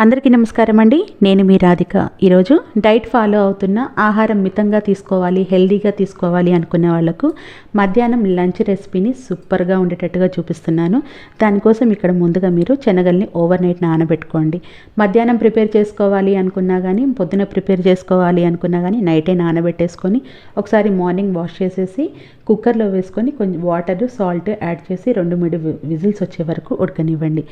అందరికీ నమస్కారం అండి. నేను మీ రాధిక. ఈరోజు డైట్ ఫాలో అవుతున్న, ఆహారం మితంగా తీసుకోవాలి, హెల్దీగా తీసుకోవాలి అనుకునే వాళ్లకు మధ్యాహ్నం లంచ్ రెసిపీని సూపర్గా ఉండేటట్టుగా చూపిస్తున్నాను. దానికోసం ఇక్కడ ముందుగా మీరు శనగల్ని ఓవర్ నైట్ నానబెట్టుకోండి. మధ్యాహ్నం ప్రిపేర్ చేసుకోవాలి అనుకున్నా కానీ, పొద్దున ప్రిపేర్ చేసుకోవాలి అనుకున్నా కానీ నైటే నానబెట్టేసుకొని ఒకసారి మార్నింగ్ వాష్ చేసేసి కుక్కర్లో వేసుకొని కొంచెం వాటర్, సాల్ట్ యాడ్ చేసి 2-3 విజిల్స్ వచ్చే వరకు ఉడకనివ్వండి.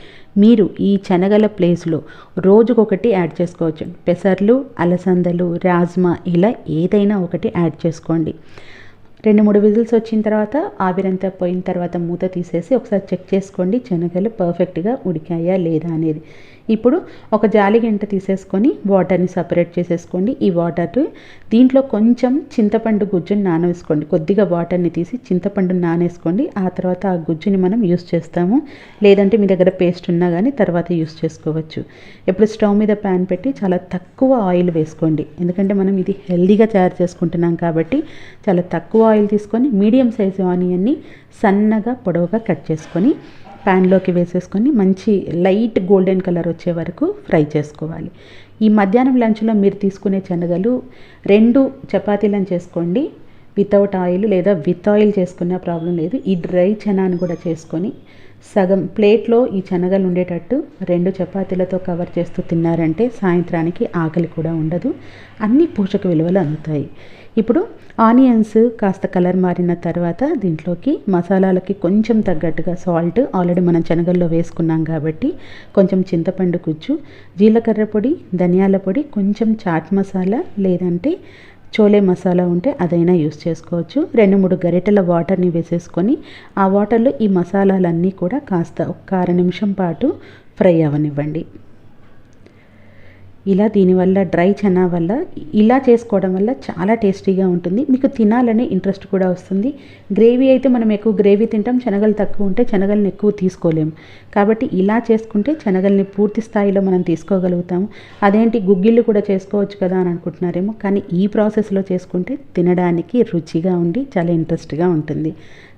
మీరు ఈ శనగల ప్లేస్లో రోజుకొకటి యాడ్ చేసుకోవచ్చు. పెసర్లు, అలసందలు, రాజ్మా ఇలా ఏదైనా ఒకటి యాడ్ చేసుకోండి. 2-3 విజిల్స్ వచ్చిన తర్వాత ఆవిరంతా పోయిన తర్వాత మూత తీసేసి ఒకసారి చెక్ చేసుకోండి శనగలు పర్ఫెక్ట్గా ఉడికాయా లేదా అనేది. ఇప్పుడు ఒక జాలి గంట తీసేసుకొని వాటర్ని సపరేట్ చేసేసుకోండి. ఈ వాటర్ దీంట్లో కొంచెం చింతపండు గుజ్జుని నానవేసుకోండి. కొద్దిగా వాటర్ని తీసి చింతపండుని నానేసుకోండి. ఆ తర్వాత ఆ గుజ్జుని మనం యూస్ చేస్తాము. లేదంటే మీ దగ్గర పేస్ట్ ఉన్నా కానీ తర్వాత యూస్ చేసుకోవచ్చు. ఇప్పుడు స్టవ్ మీద ప్యాన్ పెట్టి చాలా తక్కువ ఆయిల్ వేసుకోండి. ఎందుకంటే మనం ఇది హెల్దీగా తయారు చేసుకుంటున్నాం కాబట్టి చాలా తక్కువ ఆయిల్ తీసుకొని మీడియం సైజు ఆనియన్ని సన్నగా పొడవుగా కట్ చేసుకొని ప్యాన్లోకి వేసేసుకొని మంచి లైట్ గోల్డెన్ కలర్ వచ్చే వరకు ఫ్రై చేసుకోవాలి. ఈ మధ్యాహ్నం లంచ్లో మీరు తీసుకునే శనగలు 2 చపాతీలను చేసుకోండి. వితౌట్ ఆయిల్ లేదా విత్ ఆయిల్ చేసుకున్న ప్రాబ్లం లేదు. ఈ డ్రై చనాన్ని కూడా చేసుకొని సగం ప్లేట్లో ఈ శనగలు ఉండేటట్టు 2 చపాతీలతో కవర్ చేస్తూ తిన్నారంటే సాయంత్రానికి ఆకలి కూడా ఉండదు. అన్ని పోషక విలువలు అందుతాయి. ఇప్పుడు ఆనియన్స్ కాస్త కలర్ మారిన తర్వాత దీంట్లోకి మసాలాలకి కొంచెం తగ్గట్టుగా సాల్ట్ ఆల్రెడీ మనం శనగల్లో వేసుకున్నాం కాబట్టి కొంచెం చింతపండు గుజ్జు, జీలకర్ర పొడి, ధనియాల పొడి, కొంచెం చాట్ మసాలా లేదంటే చోలే మసాలా ఉంటే అదైనా యూస్ చేసుకోవచ్చు. 2-3 గరిటెల వాటర్ని వేసేసుకొని ఆ వాటర్లో ఈ మసాలాలన్నీ కూడా కాస్త ఒక అర నిమిషం పాటు ఫ్రై అవ్వనివ్వండి. ఇలా దీనివల్ల డ్రై చనా వల్ల ఇలా చేసుకోవడం వల్ల చాలా టేస్టీగా ఉంటుంది. మీకు తినాలనే ఇంట్రెస్ట్ కూడా వస్తుంది. గ్రేవీ అయితే మనం ఎక్కువ గ్రేవీ తింటాం, శనగలు తక్కువ ఉంటే శనగలను ఎక్కువ తీసుకోలేము. కాబట్టి ఇలా చేసుకుంటే శనగల్ని పూర్తి స్థాయిలో మనం తీసుకోగలుగుతాము. అదేంటి గుగ్గిళ్ళు కూడా చేసుకోవచ్చు కదా అని అనుకుంటున్నారేమో, కానీ ఈ ప్రాసెస్లో చేసుకుంటే తినడానికి రుచిగా ఉండి చాలా ఇంట్రెస్ట్గా ఉంటుంది.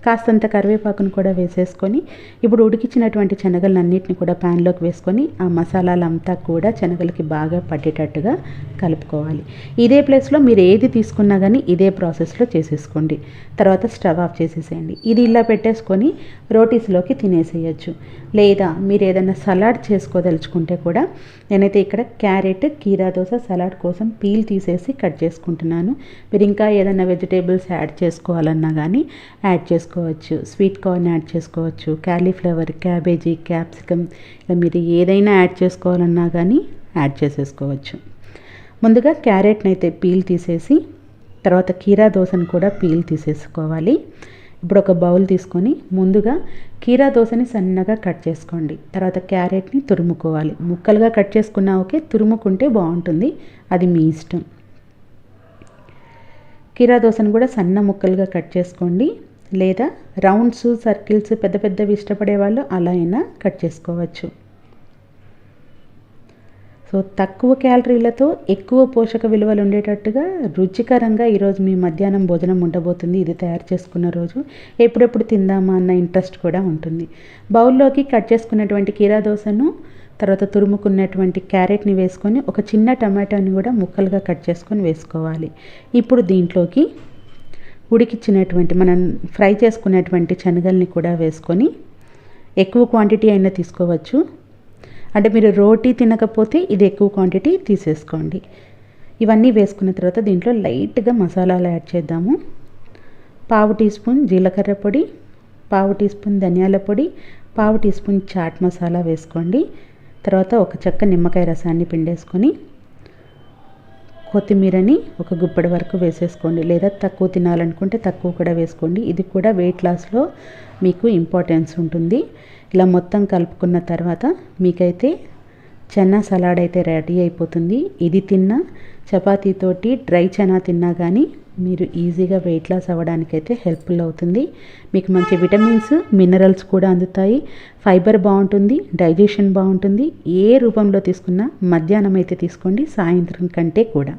కాస్తంత కరివేపాకును కూడా వేసేసుకొని ఇప్పుడు ఉడికించినటువంటి శనగలన్నింటినీ కూడా ప్యాన్లోకి వేసుకొని ఆ మసాలాలంతా కూడా శనగలకి బాగా పట్టేటట్టుగా కలుపుకోవాలి. ఇదే ప్లేస్లో మీరు ఏది తీసుకున్నా కానీ ఇదే ప్రాసెస్లో చేసేసుకోండి. తర్వాత స్టవ్ ఆఫ్ చేసేసేయండి. ఇది ఇలా పెట్టేసుకొని రోటీస్లోకి తినేసేయచ్చు. లేదా మీరు ఏదైనా సలాడ్ చేసుకోదలుచుకుంటే కూడా నేనైతే ఇక్కడ క్యారెట్, కీరా దోస సలాడ్ కోసం పీల్ తీసేసి కట్ చేసుకుంటున్నాను. మీరు ఇంకా ఏదైనా వెజిటేబుల్స్ యాడ్ చేసుకోవాలన్నా కానీ యాడ్ చేసుకోవచ్చు. స్వీట్ కార్న్ యాడ్ చేసుకోవచ్చు, కాలీఫ్లవర్, క్యాబేజీ, క్యాప్సికమ్ ఇలా మీరు ఏదైనా యాడ్ చేసుకోవాలన్నా కానీ యాడ్ చేసేసుకోవచ్చు. ముందుగా క్యారెట్ని అయితే పీల్ తీసేసి తర్వాత కీరా దోసను కూడా పీల్ తీసేసుకోవాలి. ఇప్పుడు ఒక బౌల్ తీసుకొని ముందుగా కీరా దోసని సన్నగా కట్ చేసుకోండి. తర్వాత క్యారెట్ని తురుముకోవాలి. ముక్కలుగా కట్ చేసుకున్నా ఓకే, తురుముకుంటే బాగుంటుంది, అది మీ ఇష్టం. కీరా దోసను కూడా సన్న ముక్కలుగా కట్ చేసుకోండి. లేదా రౌండ్స్, సర్కిల్స్ పెద్ద పెద్దవి ఇష్టపడే వాళ్ళు అలా అయినా కట్ చేసుకోవచ్చు. సో తక్కువ క్యాలరీలతో ఎక్కువ పోషక విలువలు ఉండేటట్టుగా రుచికరంగా ఈరోజు మీ మధ్యాహ్నం భోజనం ఉండబోతుంది. ఇది తయారు చేసుకున్న రోజు ఎప్పుడెప్పుడు తిందామా అన్న ఇంట్రెస్ట్ కూడా ఉంటుంది. బౌల్లోకి కట్ చేసుకున్నటువంటి కీరా దోసను తర్వాత తురుముకున్నటువంటి క్యారెట్ని వేసుకొని ఒక చిన్న టమాటాని కూడా ముక్కలుగా కట్ చేసుకొని వేసుకోవాలి. ఇప్పుడు దీంట్లోకి ఉడికిచ్చినటువంటి మనం ఫ్రై చేసుకున్నటువంటి శనగల్ని కూడా వేసుకొని ఎక్కువ క్వాంటిటీ అయినా తీసుకోవచ్చు. అంటే మీరు రోటీ తినకపోతే ఇది ఎక్కువ క్వాంటిటీ తీసేసుకోండి. ఇవన్నీ వేసుకున్న తర్వాత దీంట్లో లైట్గా మసాలాలు యాడ్ చేద్దాము. 1/2 టీ స్పూన్ జీలకర్ర పొడి, 1/2 టీ స్పూన్ ధనియాల పొడి, 1/2 టీ స్పూన్ చాట్ మసాలా వేసుకోండి. తర్వాత ఒక చెక్క నిమ్మకాయ రసాన్ని పిండేసుకొని కొత్తిమీరని ఒక గుప్పెడు వరకు వేసేసుకోండి. లేదా తక్కువ తినాలనుకుంటే తక్కువ కూడా వేసుకోండి. ఇది కూడా వెయిట్ లాస్లో మీకు ఇంపార్టెన్స్ ఉంటుంది. ఇలా మొత్తం కలుపుకున్న తర్వాత మీకైతే చనా సలాడ్ అయితే రెడీ అయిపోతుంది. ఇది తిన్నా చపాతీతోటి డ్రై చనా తిన్నా కానీ మీరు ఈజీగా వెయిట్ లాస్ అవ్వడానికైతే హెల్ప్ఫుల్ అవుతుంది. మీకు మంచి విటమిన్స్, మినరల్స్ కూడా అందుతాయి. ఫైబర్ బాగుంటుంది, డైజెషన్ బాగుంటుంది. ఏ రూపంలో తీసుకున్నా మధ్యాహ్నం అయితే తీసుకోండి, సాయంత్రం కంటే కూడా.